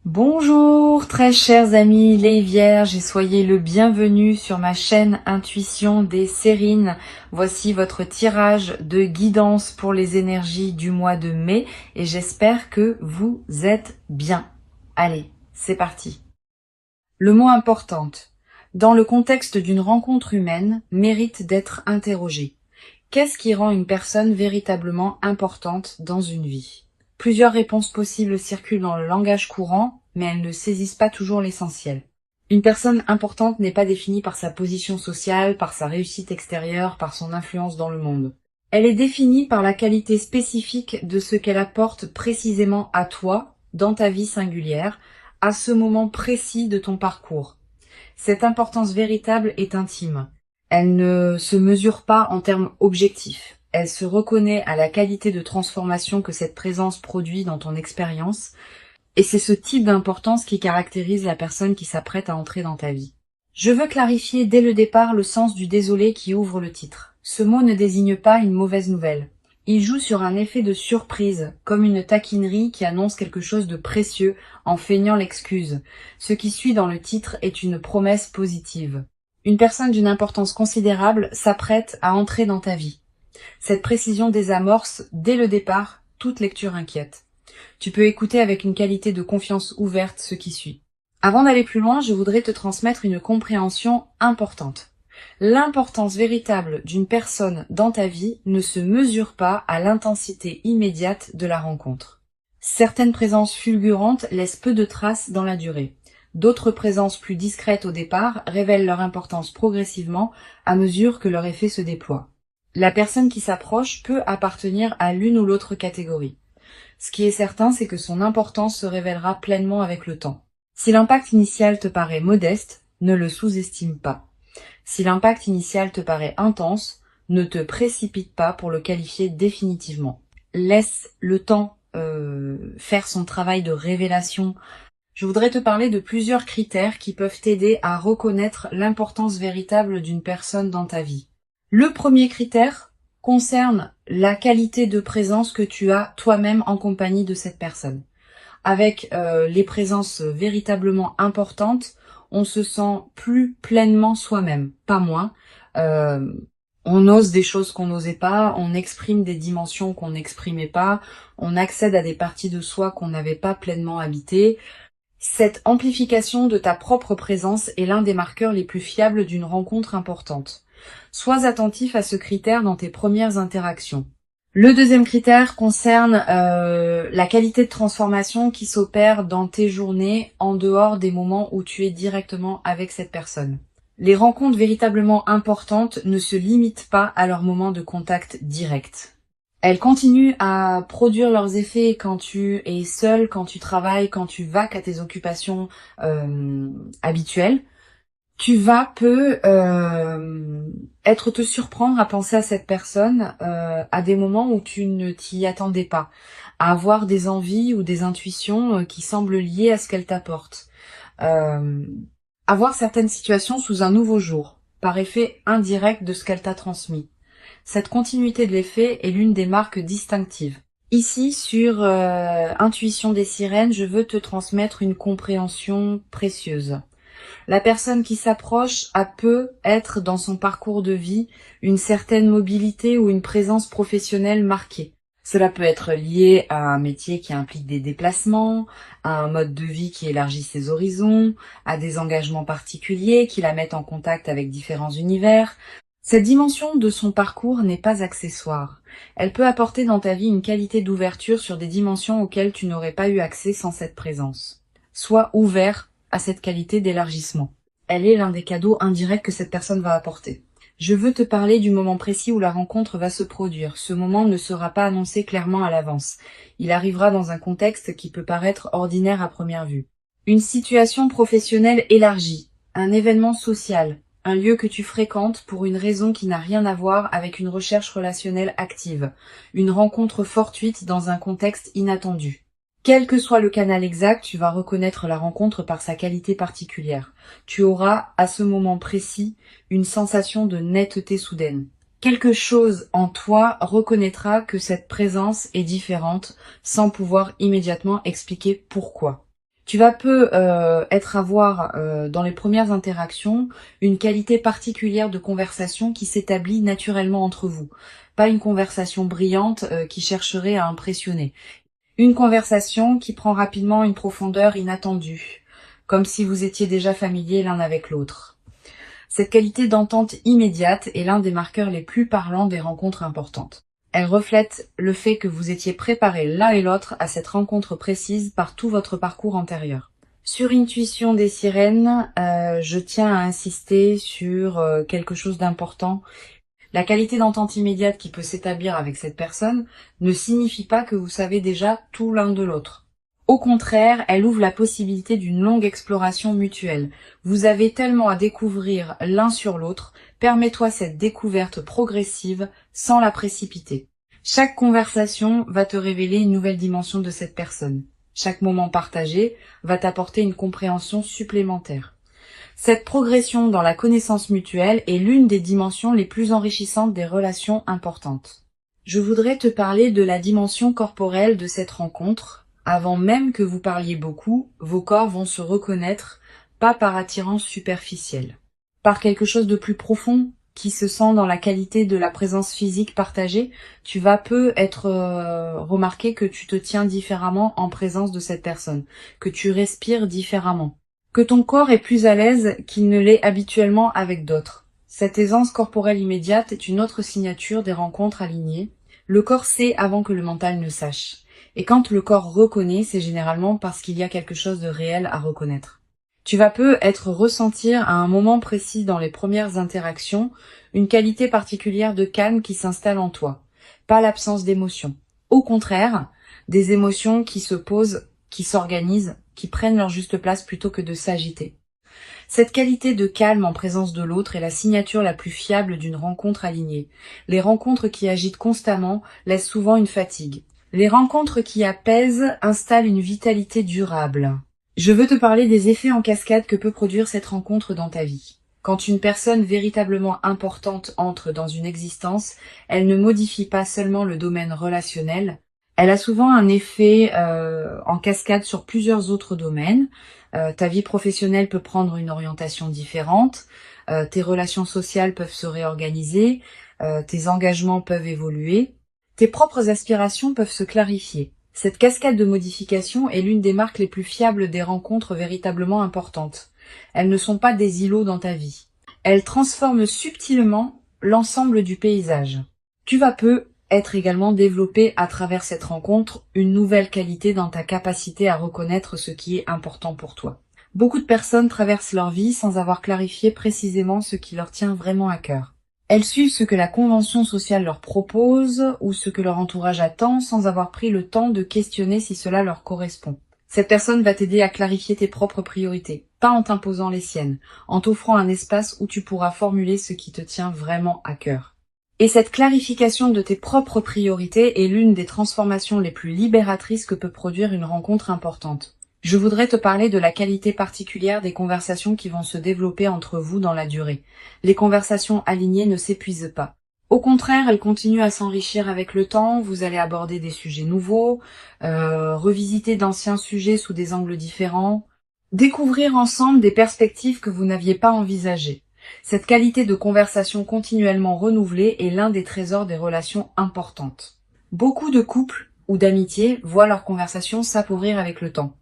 Bonjour très chers amis les Vierges et soyez le bienvenu sur ma chaîne Intuition des Sérines. Voici votre tirage de guidance pour les énergies du mois de mai et j'espère que vous êtes bien. Allez, c'est parti. Le mot importante, dans le contexte d'une rencontre humaine, mérite d'être interrogé. Qu'est-ce qui rend une personne véritablement importante dans une vie ? Plusieurs réponses possibles circulent dans le langage courant, mais elles ne saisissent pas toujours l'essentiel. Une personne importante n'est pas définie par sa position sociale, par sa réussite extérieure, par son influence dans le monde. Elle est définie par la qualité spécifique de ce qu'elle apporte précisément à toi, dans ta vie singulière, à ce moment précis de ton parcours. Cette importance véritable est intime. Elle ne se mesure pas en termes objectifs. Elle se reconnaît à la qualité de transformation que cette présence produit dans ton expérience, et c'est ce type d'importance qui caractérise la personne qui s'apprête à entrer dans ta vie. Je veux clarifier dès le départ le sens du désolé qui ouvre le titre. Ce mot ne désigne pas une mauvaise nouvelle. Il joue sur un effet de surprise, comme une taquinerie qui annonce quelque chose de précieux en feignant l'excuse. Ce qui suit dans le titre est une promesse positive. Une personne d'une importance considérable s'apprête à entrer dans ta vie. Cette précision désamorce, dès le départ, toute lecture inquiète. Tu peux écouter avec une qualité de confiance ouverte ce qui suit. Avant d'aller plus loin, je voudrais te transmettre une compréhension importante. L'importance véritable d'une personne dans ta vie ne se mesure pas à l'intensité immédiate de la rencontre. Certaines présences fulgurantes laissent peu de traces dans la durée. D'autres présences plus discrètes au départ révèlent leur importance progressivement à mesure que leur effet se déploie. La personne qui s'approche peut appartenir à l'une ou l'autre catégorie. Ce qui est certain, c'est que son importance se révélera pleinement avec le temps. Si l'impact initial te paraît modeste, ne le sous-estime pas. Si l'impact initial te paraît intense, ne te précipite pas pour le qualifier définitivement. Laisse le temps faire son travail de révélation. Je voudrais te parler de plusieurs critères qui peuvent t'aider à reconnaître l'importance véritable d'une personne dans ta vie. Le premier critère concerne la qualité de présence que tu as toi-même en compagnie de cette personne. Avec les présences véritablement importantes, on se sent plus pleinement soi-même, pas moins. On ose des choses qu'on n'osait pas, on exprime des dimensions qu'on n'exprimait pas, on accède à des parties de soi qu'on n'avait pas pleinement habitées. Cette amplification de ta propre présence est l'un des marqueurs les plus fiables d'une rencontre importante. Sois attentif à ce critère dans tes premières interactions. Le deuxième critère concerne la qualité de transformation qui s'opère dans tes journées en dehors des moments où tu es directement avec cette personne. Les rencontres véritablement importantes ne se limitent pas à leur moment de contact direct. Elles continuent à produire leurs effets quand tu es seul, quand tu travailles, quand tu vaques à tes occupations habituelles. Tu vas être te surprendre à penser à cette personne à des moments où tu ne t'y attendais pas, à avoir des envies ou des intuitions qui semblent liées à ce qu'elle t'apporte, à voir certaines situations sous un nouveau jour, par effet indirect de ce qu'elle t'a transmis. Cette continuité de l'effet est l'une des marques distinctives. Ici, sur Intuition des Sirènes, je veux te transmettre une compréhension précieuse. La personne qui s'approche peut être dans son parcours de vie une certaine mobilité ou une présence professionnelle marquée. Cela peut être lié à un métier qui implique des déplacements, à un mode de vie qui élargit ses horizons, à des engagements particuliers qui la mettent en contact avec différents univers. Cette dimension de son parcours n'est pas accessoire. Elle peut apporter dans ta vie une qualité d'ouverture sur des dimensions auxquelles tu n'aurais pas eu accès sans cette présence. Sois ouvert à cette qualité d'élargissement. Elle est l'un des cadeaux indirects que cette personne va apporter. Je veux te parler du moment précis où la rencontre va se produire. Ce moment ne sera pas annoncé clairement à l'avance. Il arrivera dans un contexte qui peut paraître ordinaire à première vue. Une situation professionnelle élargie, un événement social, un lieu que tu fréquentes pour une raison qui n'a rien à voir avec une recherche relationnelle active, une rencontre fortuite dans un contexte inattendu. Quel que soit le canal exact, tu vas reconnaître la rencontre par sa qualité particulière. Tu auras, à ce moment précis, une sensation de netteté soudaine. Quelque chose en toi reconnaîtra que cette présence est différente sans pouvoir immédiatement expliquer pourquoi. Tu vas peu avoir dans les premières interactions une qualité particulière de conversation qui s'établit naturellement entre vous. Pas une conversation brillante qui chercherait à impressionner. Une conversation qui prend rapidement une profondeur inattendue, comme si vous étiez déjà familiers l'un avec l'autre. Cette qualité d'entente immédiate est l'un des marqueurs les plus parlants des rencontres importantes. Elle reflète le fait que vous étiez préparés l'un et l'autre à cette rencontre précise par tout votre parcours antérieur. Sur Intuition des sirènes, je tiens à insister sur quelque chose d'important. La qualité d'entente immédiate qui peut s'établir avec cette personne ne signifie pas que vous savez déjà tout l'un de l'autre. Au contraire, elle ouvre la possibilité d'une longue exploration mutuelle. Vous avez tellement à découvrir l'un sur l'autre, permets-toi cette découverte progressive sans la précipiter. Chaque conversation va te révéler une nouvelle dimension de cette personne. Chaque moment partagé va t'apporter une compréhension supplémentaire. Cette progression dans la connaissance mutuelle est l'une des dimensions les plus enrichissantes des relations importantes. Je voudrais te parler de la dimension corporelle de cette rencontre. Avant même que vous parliez beaucoup, vos corps vont se reconnaître, pas par attirance superficielle, par quelque chose de plus profond qui se sent dans la qualité de la présence physique partagée. Tu vas peu être remarqué que tu te tiens différemment en présence de cette personne, que tu respires différemment, que ton corps est plus à l'aise qu'il ne l'est habituellement avec d'autres. Cette aisance corporelle immédiate est une autre signature des rencontres alignées. Le corps sait avant que le mental ne sache. Et quand le corps reconnaît, c'est généralement parce qu'il y a quelque chose de réel à reconnaître. Tu vas peu être ressentir à un moment précis dans les premières interactions une qualité particulière de calme qui s'installe en toi, pas l'absence d'émotions. Au contraire, des émotions qui se posent, qui s'organisent, qui prennent leur juste place plutôt que de s'agiter. Cette qualité de calme en présence de l'autre est la signature la plus fiable d'une rencontre alignée. Les rencontres qui agitent constamment laissent souvent une fatigue. Les rencontres qui apaisent installent une vitalité durable. Je veux te parler des effets en cascade que peut produire cette rencontre dans ta vie. Quand une personne véritablement importante entre dans une existence, elle ne modifie pas seulement le domaine relationnel, elle a souvent un effet en cascade sur plusieurs autres domaines. Ta vie professionnelle peut prendre une orientation différente, tes relations sociales peuvent se réorganiser, tes engagements peuvent évoluer, tes propres aspirations peuvent se clarifier. Cette cascade de modifications est l'une des marques les plus fiables des rencontres véritablement importantes. Elles ne sont pas des îlots dans ta vie. Elles transforment subtilement l'ensemble du paysage. Tu vas peu être également développé à travers cette rencontre une nouvelle qualité dans ta capacité à reconnaître ce qui est important pour toi. Beaucoup de personnes traversent leur vie sans avoir clarifié précisément ce qui leur tient vraiment à cœur. Elles suivent ce que la convention sociale leur propose ou ce que leur entourage attend sans avoir pris le temps de questionner si cela leur correspond. Cette personne va t'aider à clarifier tes propres priorités, pas en t'imposant les siennes, en t'offrant un espace où tu pourras formuler ce qui te tient vraiment à cœur. Et cette clarification de tes propres priorités est l'une des transformations les plus libératrices que peut produire une rencontre importante. Je voudrais te parler de la qualité particulière des conversations qui vont se développer entre vous dans la durée. Les conversations alignées ne s'épuisent pas. Au contraire, elles continuent à s'enrichir avec le temps, vous allez aborder des sujets nouveaux, revisiter d'anciens sujets sous des angles différents, découvrir ensemble des perspectives que vous n'aviez pas envisagées. Cette qualité de conversation continuellement renouvelée est l'un des trésors des relations importantes. Beaucoup de couples ou d'amitiés voient leur conversation s'appauvrir avec le temps.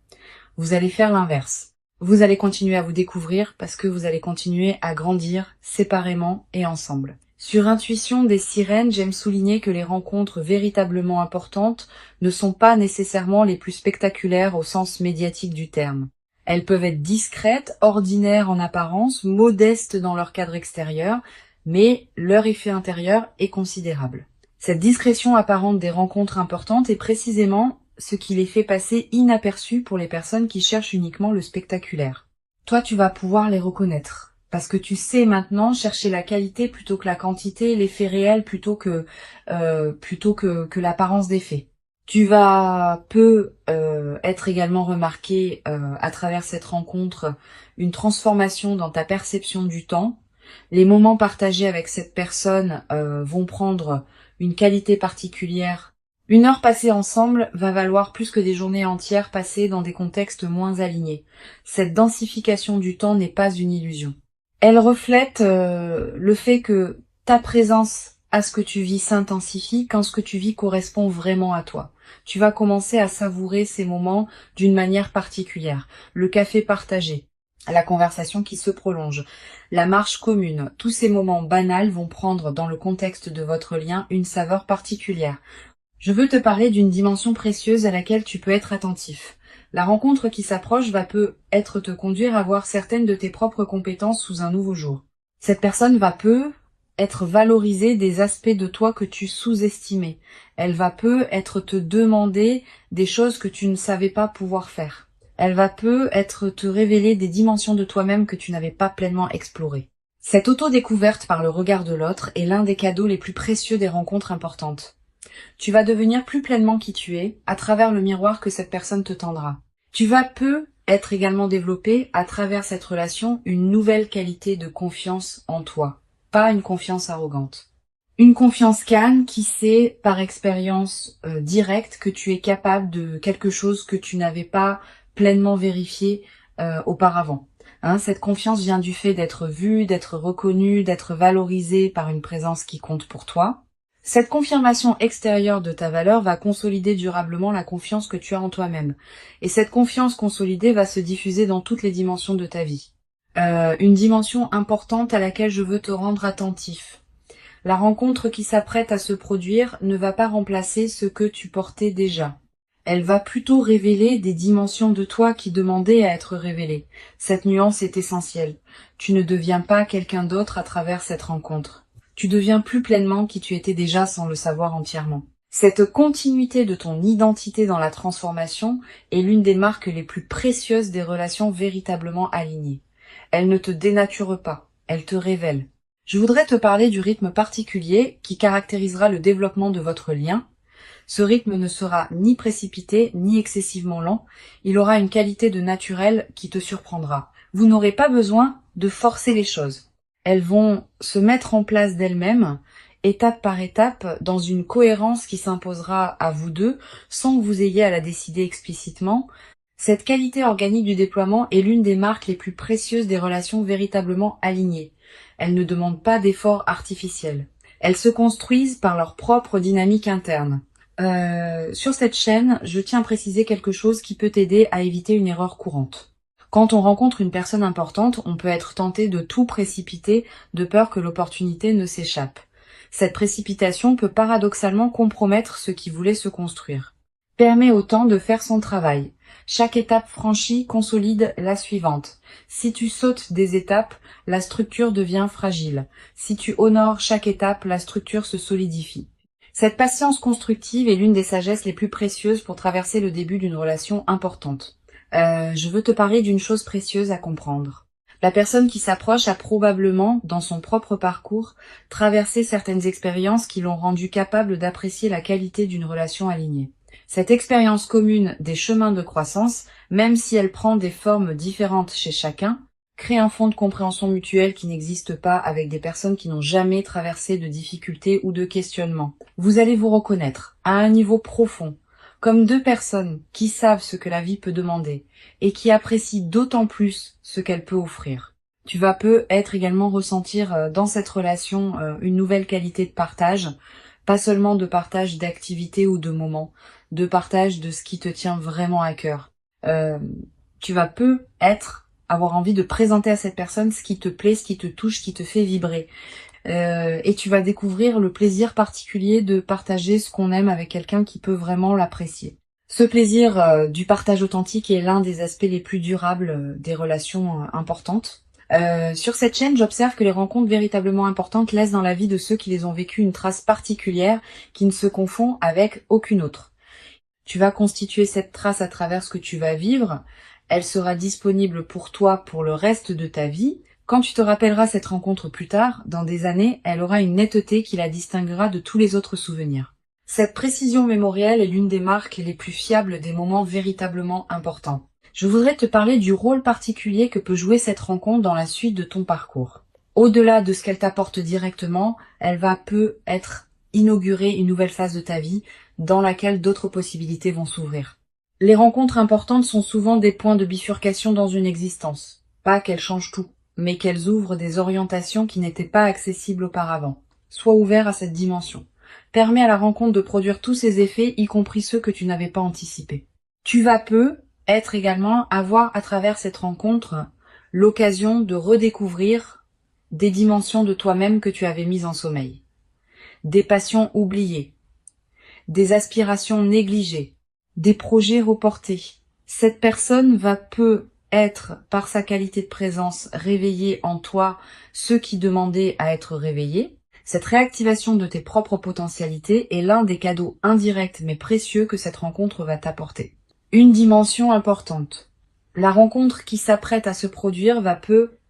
Vous allez faire l'inverse. Vous allez continuer à vous découvrir parce que vous allez continuer à grandir séparément et ensemble. Sur Intuition des sirènes, j'aime souligner que les rencontres véritablement importantes ne sont pas nécessairement les plus spectaculaires au sens médiatique du terme. Elles peuvent être discrètes, ordinaires en apparence, modestes dans leur cadre extérieur, mais leur effet intérieur est considérable. Cette discrétion apparente des rencontres importantes est précisément ce qui les fait passer inaperçus pour les personnes qui cherchent uniquement le spectaculaire. Toi, tu vas pouvoir les reconnaître, parce que tu sais maintenant chercher la qualité plutôt que la quantité, l'effet réel plutôt que l'apparence des faits. Tu vas peu être également remarqué à travers cette rencontre une transformation dans ta perception du temps. Les moments partagés avec cette personne vont prendre une qualité particulière Une heure passée ensemble va valoir plus que des journées entières passées dans des contextes moins alignés. Cette densification du temps n'est pas une illusion. Elle reflète le fait que ta présence à ce que tu vis s'intensifie quand ce que tu vis correspond vraiment à toi. Tu vas commencer à savourer ces moments d'une manière particulière. Le café partagé, la conversation qui se prolonge, la marche commune, tous ces moments banals vont prendre dans le contexte de votre lien une saveur particulière. Je veux te parler d'une dimension précieuse à laquelle tu peux être attentif. La rencontre qui s'approche va peut-être te conduire à voir certaines de tes propres compétences sous un nouveau jour. Cette personne va être valorisée des aspects de toi que tu sous-estimais. Elle va être te demander des choses que tu ne savais pas pouvoir faire. Elle va être te révéler des dimensions de toi-même que tu n'avais pas pleinement explorées. Cette auto-découverte par le regard de l'autre est l'un des cadeaux les plus précieux des rencontres importantes. Tu vas devenir plus pleinement qui tu es à travers le miroir que cette personne te tendra. Tu vas être également développé à travers cette relation une nouvelle qualité de confiance en toi, pas une confiance arrogante. Une confiance calme qui sait par expérience directe que tu es capable de quelque chose que tu n'avais pas pleinement vérifié auparavant. Cette confiance vient du fait d'être vu, d'être reconnu, d'être valorisé par une présence qui compte pour toi. Cette confirmation extérieure de ta valeur va consolider durablement la confiance que tu as en toi-même. Et cette confiance consolidée va se diffuser dans toutes les dimensions de ta vie. Une dimension importante à laquelle je veux te rendre attentif. La rencontre qui s'apprête à se produire ne va pas remplacer ce que tu portais déjà. Elle va plutôt révéler des dimensions de toi qui demandaient à être révélées. Cette nuance est essentielle. Tu ne deviens pas quelqu'un d'autre à travers cette rencontre. Tu deviens plus pleinement qui tu étais déjà sans le savoir entièrement. Cette continuité de ton identité dans la transformation est l'une des marques les plus précieuses des relations véritablement alignées. Elle ne te dénature pas, elle te révèle. Je voudrais te parler du rythme particulier qui caractérisera le développement de votre lien. Ce rythme ne sera ni précipité, ni excessivement lent. Il aura une qualité de naturel qui te surprendra. Vous n'aurez pas besoin de forcer les choses. Elles vont se mettre en place d'elles-mêmes, étape par étape, dans une cohérence qui s'imposera à vous deux, sans que vous ayez à la décider explicitement. Cette qualité organique du déploiement est l'une des marques les plus précieuses des relations véritablement alignées. Elles ne demandent pas d'efforts artificiels. Elles se construisent par leur propre dynamique interne. Sur cette chaîne, je tiens à préciser quelque chose qui peut t'aider à éviter une erreur courante. Quand on rencontre une personne importante, on peut être tenté de tout précipiter de peur que l'opportunité ne s'échappe. Cette précipitation peut paradoxalement compromettre ce qui voulait se construire. Permet au temps de faire son travail. Chaque étape franchie consolide la suivante. Si tu sautes des étapes, la structure devient fragile. Si tu honores chaque étape, la structure se solidifie. Cette patience constructive est l'une des sagesses les plus précieuses pour traverser le début d'une relation importante. Je veux te parler d'une chose précieuse à comprendre. La personne qui s'approche a probablement, dans son propre parcours, traversé certaines expériences qui l'ont rendu capable d'apprécier la qualité d'une relation alignée. Cette expérience commune des chemins de croissance, même si elle prend des formes différentes chez chacun, crée un fond de compréhension mutuelle qui n'existe pas avec des personnes qui n'ont jamais traversé de difficultés ou de questionnements. Vous allez vous reconnaître, à un niveau profond, comme deux personnes qui savent ce que la vie peut demander et qui apprécient d'autant plus ce qu'elle peut offrir. Tu vas peut-être également ressentir dans cette relation une nouvelle qualité de partage, pas seulement de partage d'activités ou de moments, de partage de ce qui te tient vraiment à cœur. Tu vas peut-être avoir envie de présenter à cette personne ce qui te plaît, ce qui te touche, ce qui te fait vibrer. Et tu vas découvrir le plaisir particulier de partager ce qu'on aime avec quelqu'un qui peut vraiment l'apprécier. Ce plaisir du partage authentique est l'un des aspects les plus durables des relations importantes. Sur cette chaîne, j'observe que les rencontres véritablement importantes laissent dans la vie de ceux qui les ont vécues une trace particulière qui ne se confond avec aucune autre. Tu vas constituer cette trace à travers ce que tu vas vivre. Elle sera disponible pour toi pour le reste de ta vie. Quand tu te rappelleras cette rencontre plus tard, dans des années, elle aura une netteté qui la distinguera de tous les autres souvenirs. Cette précision mémorielle est l'une des marques les plus fiables des moments véritablement importants. Je voudrais te parler du rôle particulier que peut jouer cette rencontre dans la suite de ton parcours. Au-delà de ce qu'elle t'apporte directement, elle va peut-être inaugurer une nouvelle phase de ta vie, dans laquelle d'autres possibilités vont s'ouvrir. Les rencontres importantes sont souvent des points de bifurcation dans une existence. Pas qu'elles changent tout, mais qu'elles ouvrent des orientations qui n'étaient pas accessibles auparavant. Sois ouvert à cette dimension. Permets à la rencontre de produire tous ses effets, y compris ceux que tu n'avais pas anticipés. Tu vas être également avoir à travers cette rencontre l'occasion de redécouvrir des dimensions de toi-même que tu avais mises en sommeil, des passions oubliées, des aspirations négligées, des projets reportés. Cette personne va être, par sa qualité de présence, réveiller en toi ceux qui demandaient à être réveillés. Cette réactivation de tes propres potentialités est l'un des cadeaux indirects mais précieux que cette rencontre va t'apporter. Une dimension importante. La rencontre qui s'apprête à se produire va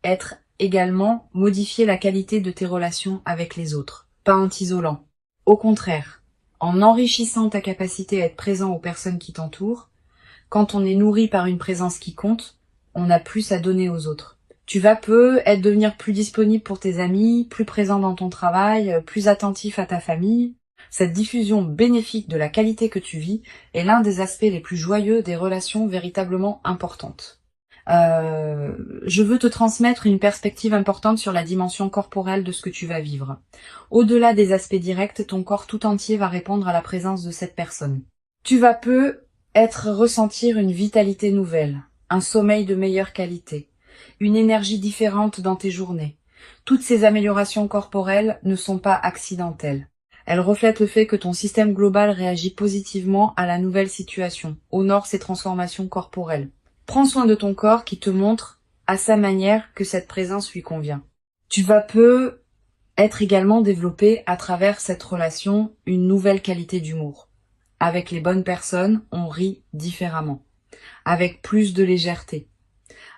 être également modifier la qualité de tes relations avec les autres, pas en t'isolant. Au contraire, en enrichissant ta capacité à être présent aux personnes qui t'entourent, quand on est nourri par une présence qui compte, on a plus à donner aux autres. Tu vas devenir plus disponible pour tes amis, plus présent dans ton travail, plus attentif à ta famille. Cette diffusion bénéfique de la qualité que tu vis est l'un des aspects les plus joyeux des relations véritablement importantes. Je veux te transmettre une perspective importante sur la dimension corporelle de ce que tu vas vivre. Au-delà des aspects directs, ton corps tout entier va répondre à la présence de cette personne. Tu vas ressentir une vitalité nouvelle, un sommeil de meilleure qualité, une énergie différente dans tes journées. Toutes ces améliorations corporelles ne sont pas accidentelles. Elles reflètent le fait que ton système global réagit positivement à la nouvelle situation, honore ses transformations corporelles. Prends soin de ton corps qui te montre, à sa manière, que cette présence lui convient. Tu vas être également développé à travers cette relation une nouvelle qualité d'humour. Avec les bonnes personnes, on rit différemment, avec plus de légèreté,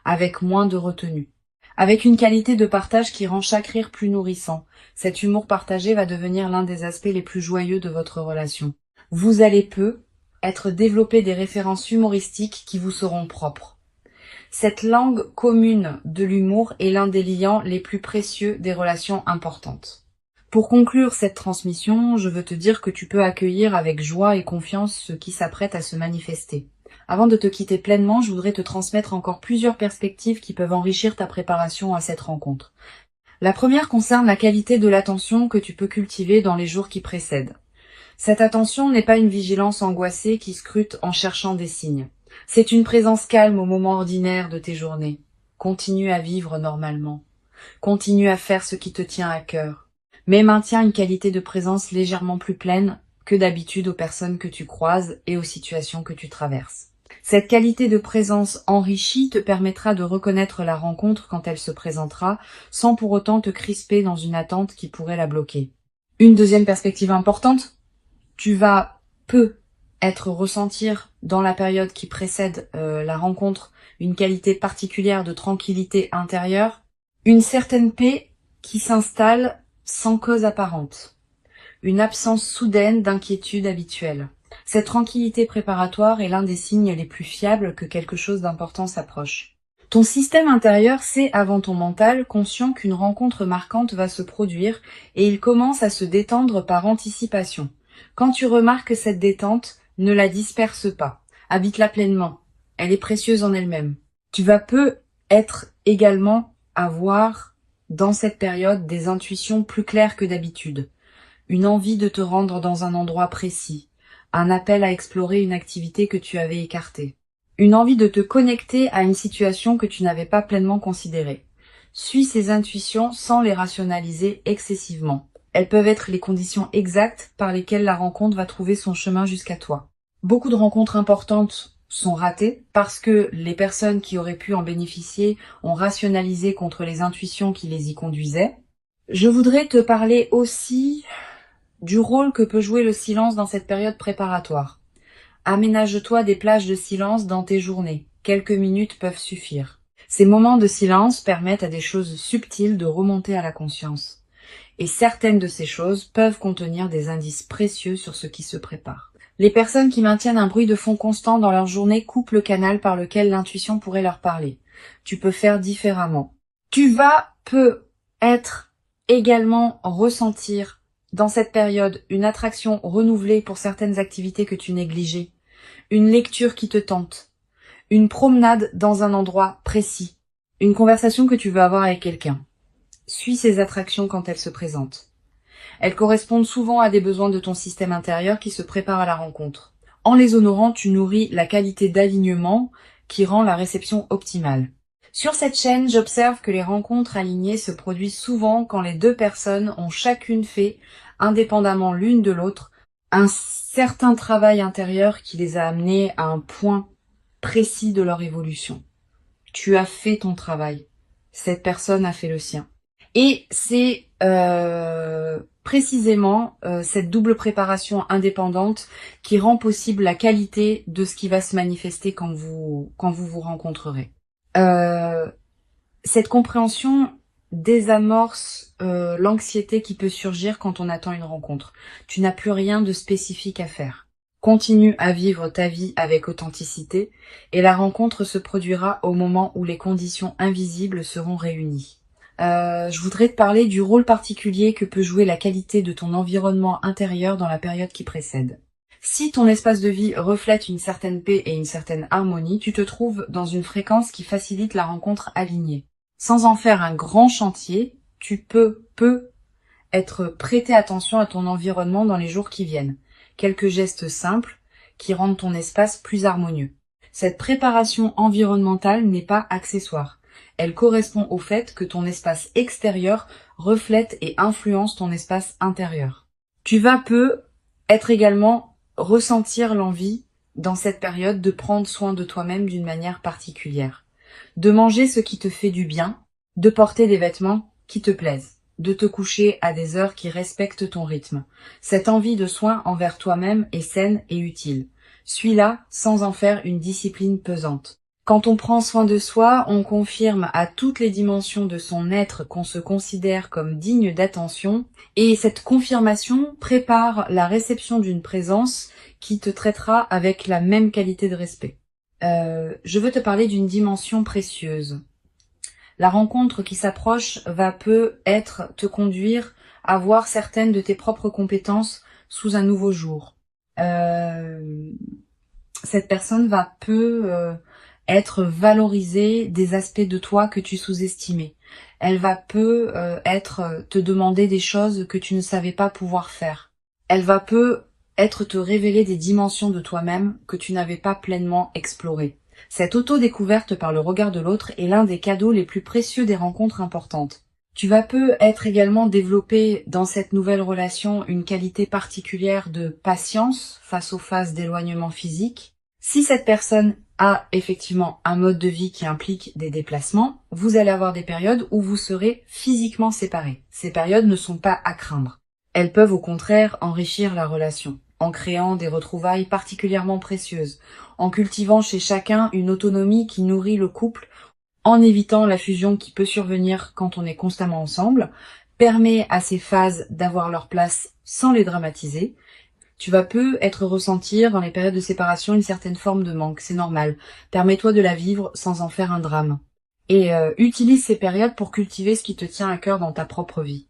avec moins de retenue, avec une qualité de partage qui rend chaque rire plus nourrissant. Cet humour partagé va devenir l'un des aspects les plus joyeux de votre relation. Vous allez être développé des références humoristiques qui vous seront propres. Cette langue commune de l'humour est l'un des liants les plus précieux des relations importantes. Pour conclure cette transmission, je veux te dire que tu peux accueillir avec joie et confiance ce qui s'apprête à se manifester. Avant de te quitter pleinement, je voudrais te transmettre encore plusieurs perspectives qui peuvent enrichir ta préparation à cette rencontre. La première concerne la qualité de l'attention que tu peux cultiver dans les jours qui précèdent. Cette attention n'est pas une vigilance angoissée qui scrute en cherchant des signes. C'est une présence calme au moment ordinaire de tes journées. Continue à vivre normalement. Continue à faire ce qui te tient à cœur. Mais maintiens une qualité de présence légèrement plus pleine que d'habitude aux personnes que tu croises et aux situations que tu traverses. Cette qualité de présence enrichie te permettra de reconnaître la rencontre quand elle se présentera, sans pour autant te crisper dans une attente qui pourrait la bloquer. Une deuxième perspective importante, tu vas ressentir dans la période qui précède la rencontre une qualité particulière de tranquillité intérieure, une certaine paix qui s'installe sans cause apparente, une absence soudaine d'inquiétude habituelle. Cette tranquillité préparatoire est l'un des signes les plus fiables que quelque chose d'important s'approche. Ton système intérieur sait avant ton mental, conscient qu'une rencontre marquante va se produire et il commence à se détendre par anticipation. Quand tu remarques cette détente, ne la disperse pas. Habite-la pleinement. Elle est précieuse en elle-même. Tu vas être également avoir dans cette période des intuitions plus claires que d'habitude. Une envie de te rendre dans un endroit précis. Un appel à explorer une activité que tu avais écartée. Une envie de te connecter à une situation que tu n'avais pas pleinement considérée. Suis ces intuitions sans les rationaliser excessivement. Elles peuvent être les conditions exactes par lesquelles la rencontre va trouver son chemin jusqu'à toi. Beaucoup de rencontres importantes sont ratées parce que les personnes qui auraient pu en bénéficier ont rationalisé contre les intuitions qui les y conduisaient. Je voudrais te parler aussi du rôle que peut jouer le silence dans cette période préparatoire. Aménage-toi des plages de silence dans tes journées. Quelques minutes peuvent suffire. Ces moments de silence permettent à des choses subtiles de remonter à la conscience. Et certaines de ces choses peuvent contenir des indices précieux sur ce qui se prépare. Les personnes qui maintiennent un bruit de fond constant dans leur journée coupent le canal par lequel l'intuition pourrait leur parler. Tu peux faire différemment. Tu vas être également ressentir dans cette période une attraction renouvelée pour certaines activités que tu négligeais, une lecture qui te tente, une promenade dans un endroit précis, une conversation que tu veux avoir avec quelqu'un. Suis ces attractions quand elles se présentent. Elles correspondent souvent à des besoins de ton système intérieur qui se préparent à la rencontre. En les honorant, tu nourris la qualité d'alignement qui rend la réception optimale. Sur cette chaîne, j'observe que les rencontres alignées se produisent souvent quand les deux personnes ont chacune fait, indépendamment l'une de l'autre, un certain travail intérieur qui les a amenés à un point précis de leur évolution. Tu as fait ton travail. Cette personne a fait le sien. Et c'est précisément cette double préparation indépendante qui rend possible la qualité de ce qui va se manifester quand vous vous rencontrerez. Cette compréhension désamorce l'anxiété qui peut surgir quand on attend une rencontre. Tu n'as plus rien de spécifique à faire. Continue à vivre ta vie avec authenticité et la rencontre se produira au moment où les conditions invisibles seront réunies. Je voudrais te parler du rôle particulier que peut jouer la qualité de ton environnement intérieur dans la période qui précède. Si ton espace de vie reflète une certaine paix et une certaine harmonie, tu te trouves dans une fréquence qui facilite la rencontre alignée. Sans en faire un grand chantier, tu peux être prêter attention à ton environnement dans les jours qui viennent. Quelques gestes simples qui rendent ton espace plus harmonieux. Cette préparation environnementale n'est pas accessoire. Elle correspond au fait que ton espace extérieur reflète et influence ton espace intérieur. Tu vas être également ressentir l'envie dans cette période de prendre soin de toi-même d'une manière particulière, de manger ce qui te fait du bien, de porter des vêtements qui te plaisent, de te coucher à des heures qui respectent ton rythme. Cette envie de soin envers toi-même est saine et utile. Suis-la sans en faire une discipline pesante. Quand on prend soin de soi, on confirme à toutes les dimensions de son être qu'on se considère comme digne d'attention, et cette confirmation prépare la réception d'une présence qui te traitera avec la même qualité de respect. Je veux te parler d'une dimension précieuse. La rencontre qui s'approche va peut-être te conduire à voir certaines de tes propres compétences sous un nouveau jour. Cette personne va être valorisée des aspects de toi que tu sous-estimais. Elle va te demander des choses que tu ne savais pas pouvoir faire. Elle va te révéler des dimensions de toi-même que tu n'avais pas pleinement explorées. Cette auto-découverte par le regard de l'autre est l'un des cadeaux les plus précieux des rencontres importantes. Tu vas être également développer dans cette nouvelle relation une qualité particulière de patience face aux phases d'éloignement physique. Si cette personne a effectivement un mode de vie qui implique des déplacements, vous allez avoir des périodes où vous serez physiquement séparés. Ces périodes ne sont pas à craindre. Elles peuvent au contraire enrichir la relation, en créant des retrouvailles particulièrement précieuses, en cultivant chez chacun une autonomie qui nourrit le couple, en évitant la fusion qui peut survenir quand on est constamment ensemble, permet à ces phases d'avoir leur place sans les dramatiser. Tu vas ressentir dans les périodes de séparation une certaine forme de manque, c'est normal. Permets-toi de la vivre sans en faire un drame. Et utilise ces périodes pour cultiver ce qui te tient à cœur dans ta propre vie.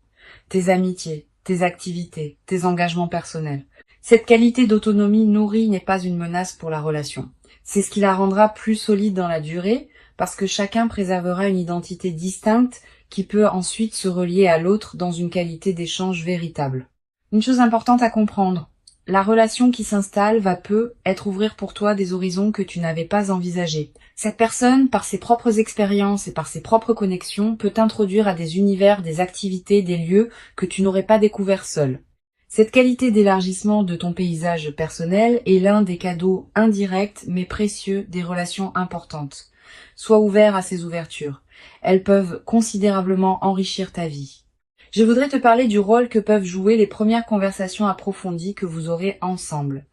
Tes amitiés, tes activités, tes engagements personnels. Cette qualité d'autonomie nourrie n'est pas une menace pour la relation. C'est ce qui la rendra plus solide dans la durée, parce que chacun préservera une identité distincte qui peut ensuite se relier à l'autre dans une qualité d'échange véritable. Une chose importante à comprendre. La relation qui s'installe va être ouvrir pour toi des horizons que tu n'avais pas envisagés. Cette personne, par ses propres expériences et par ses propres connexions, peut t'introduire à des univers, des activités, des lieux que tu n'aurais pas découverts seul. Cette qualité d'élargissement de ton paysage personnel est l'un des cadeaux indirects mais précieux des relations importantes. Sois ouvert à ces ouvertures. Elles peuvent considérablement enrichir ta vie. Je voudrais te parler du rôle que peuvent jouer les premières conversations approfondies que vous aurez ensemble.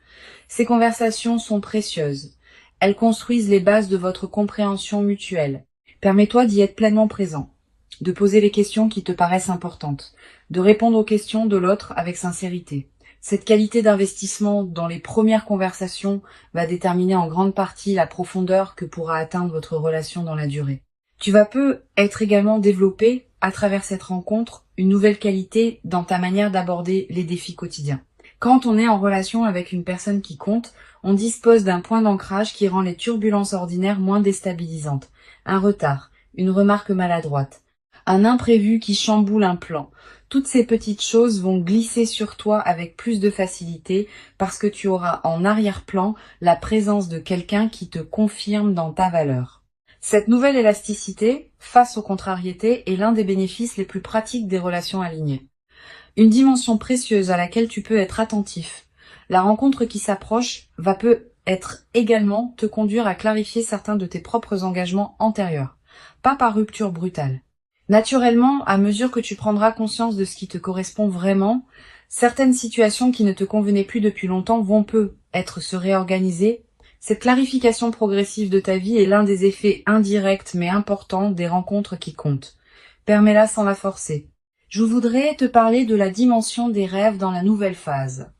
Ces conversations sont précieuses. Elles construisent les bases de votre compréhension mutuelle. Permets-toi d'y être pleinement présent, de poser les questions qui te paraissent importantes, de répondre aux questions de l'autre avec sincérité. Cette qualité d'investissement dans les premières conversations va déterminer en grande partie la profondeur que pourra atteindre votre relation dans la durée. Tu vas être également développé à travers cette rencontre, une nouvelle qualité dans ta manière d'aborder les défis quotidiens. Quand on est en relation avec une personne qui compte, on dispose d'un point d'ancrage qui rend les turbulences ordinaires moins déstabilisantes. Un retard, une remarque maladroite, un imprévu qui chamboule un plan. Toutes ces petites choses vont glisser sur toi avec plus de facilité parce que tu auras en arrière-plan la présence de quelqu'un qui te confirme dans ta valeur. Cette nouvelle élasticité, face aux contrariétés, est l'un des bénéfices les plus pratiques des relations alignées. Une dimension précieuse à laquelle tu peux être attentif. La rencontre qui s'approche va peut-être également te conduire à clarifier certains de tes propres engagements antérieurs, pas par rupture brutale. Naturellement, à mesure que tu prendras conscience de ce qui te correspond vraiment, certaines situations qui ne te convenaient plus depuis longtemps vont peut-être se réorganiser. Cette clarification progressive de ta vie est l'un des effets indirects mais importants des rencontres qui comptent. Permets-la sans la forcer. Je voudrais te parler de la dimension des rêves dans la nouvelle phase.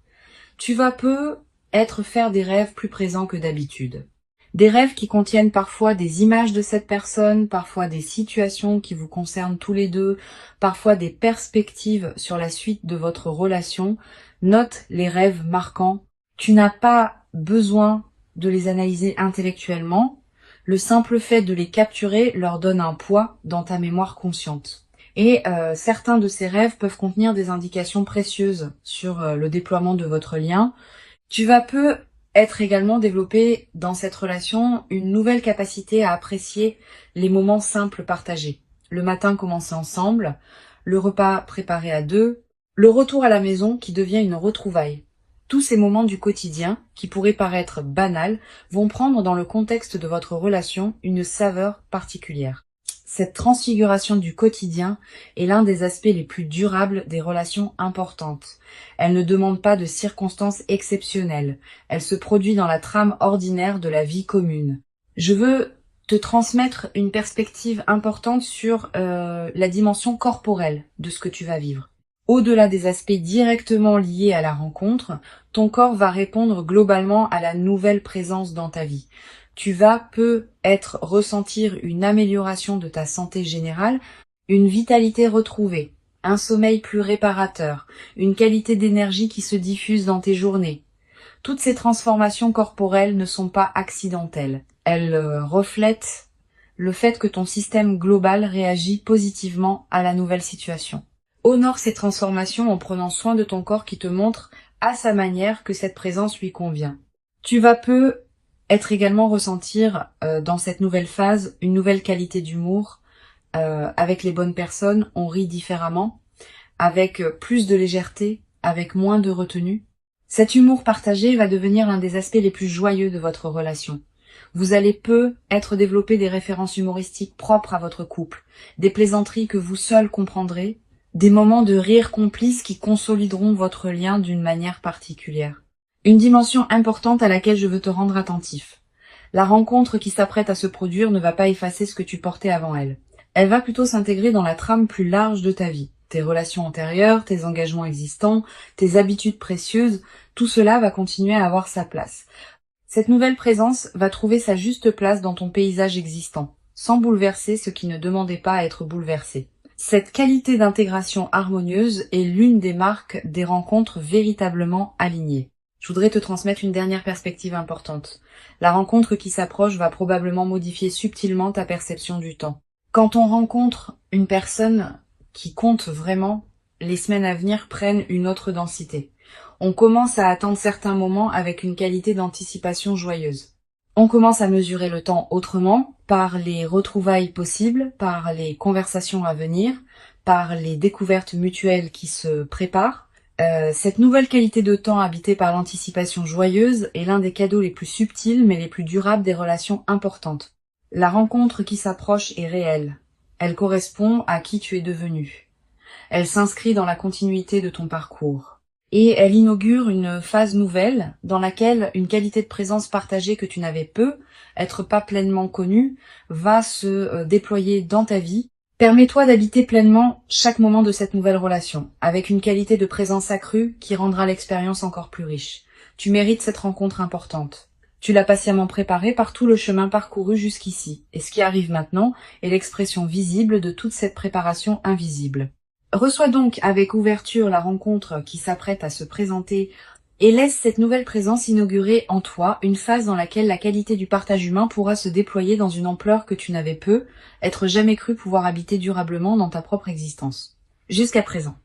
Tu vas peut-être faire des rêves plus présents que d'habitude. Des rêves qui contiennent parfois des images de cette personne, parfois des situations qui vous concernent tous les deux, parfois des perspectives sur la suite de votre relation. Note les rêves marquants. Tu n'as pas besoin de les analyser intellectuellement. Le simple fait de les capturer leur donne un poids dans ta mémoire consciente. Et certains de ces rêves peuvent contenir des indications précieuses sur le déploiement de votre lien. Tu vas peut-être également développer dans cette relation une nouvelle capacité à apprécier les moments simples partagés. Le matin commencé ensemble, le repas préparé à deux, le retour à la maison qui devient une retrouvaille. Tous ces moments du quotidien, qui pourraient paraître banals, vont prendre dans le contexte de votre relation une saveur particulière. Cette transfiguration du quotidien est l'un des aspects les plus durables des relations importantes. Elle ne demande pas de circonstances exceptionnelles. Elle se produit dans la trame ordinaire de la vie commune. Je veux te transmettre une perspective importante sur la dimension corporelle de ce que tu vas vivre. Au-delà des aspects directement liés à la rencontre, ton corps va répondre globalement à la nouvelle présence dans ta vie. Tu vas peut-être ressentir une amélioration de ta santé générale, une vitalité retrouvée, un sommeil plus réparateur, une qualité d'énergie qui se diffuse dans tes journées. Toutes ces transformations corporelles ne sont pas accidentelles. Elles reflètent le fait que ton système global réagit positivement à la nouvelle situation. Honore ces transformations en prenant soin de ton corps qui te montre à sa manière que cette présence lui convient. Tu vas peut-être également ressentir dans cette nouvelle phase une nouvelle qualité d'humour. Avec les bonnes personnes, on rit différemment, avec plus de légèreté, avec moins de retenue. Cet humour partagé va devenir l'un des aspects les plus joyeux de votre relation. Vous allez peut-être développer des références humoristiques propres à votre couple, des plaisanteries que vous seul comprendrez, des moments de rire complices qui consolideront votre lien d'une manière particulière. Une dimension importante à laquelle je veux te rendre attentif. La rencontre qui s'apprête à se produire ne va pas effacer ce que tu portais avant elle. Elle va plutôt s'intégrer dans la trame plus large de ta vie. Tes relations antérieures, tes engagements existants, tes habitudes précieuses, tout cela va continuer à avoir sa place. Cette nouvelle présence va trouver sa juste place dans ton paysage existant, sans bouleverser ce qui ne demandait pas à être bouleversé. Cette qualité d'intégration harmonieuse est l'une des marques des rencontres véritablement alignées. Je voudrais te transmettre une dernière perspective importante. La rencontre qui s'approche va probablement modifier subtilement ta perception du temps. Quand on rencontre une personne qui compte vraiment, les semaines à venir prennent une autre densité. On commence à attendre certains moments avec une qualité d'anticipation joyeuse. On commence à mesurer le temps autrement, par les retrouvailles possibles, par les conversations à venir, par les découvertes mutuelles qui se préparent. Cette nouvelle qualité de temps habitée par l'anticipation joyeuse est l'un des cadeaux les plus subtils mais les plus durables des relations importantes. La rencontre qui s'approche est réelle. Elle correspond à qui tu es devenu. Elle s'inscrit dans la continuité de ton parcours. Et elle inaugure une phase nouvelle dans laquelle une qualité de présence partagée que tu n'avais être pas pleinement connue, va se déployer dans ta vie. Permets-toi d'habiter pleinement chaque moment de cette nouvelle relation, avec une qualité de présence accrue qui rendra l'expérience encore plus riche. Tu mérites cette rencontre importante. Tu l'as patiemment préparé par tout le chemin parcouru jusqu'ici, et ce qui arrive maintenant est l'expression visible de toute cette préparation invisible. Reçois donc avec ouverture la rencontre qui s'apprête à se présenter et laisse cette nouvelle présence inaugurer en toi une phase dans laquelle la qualité du partage humain pourra se déployer dans une ampleur que tu n'avais jamais cru pouvoir habiter durablement dans ta propre existence. Jusqu'à présent.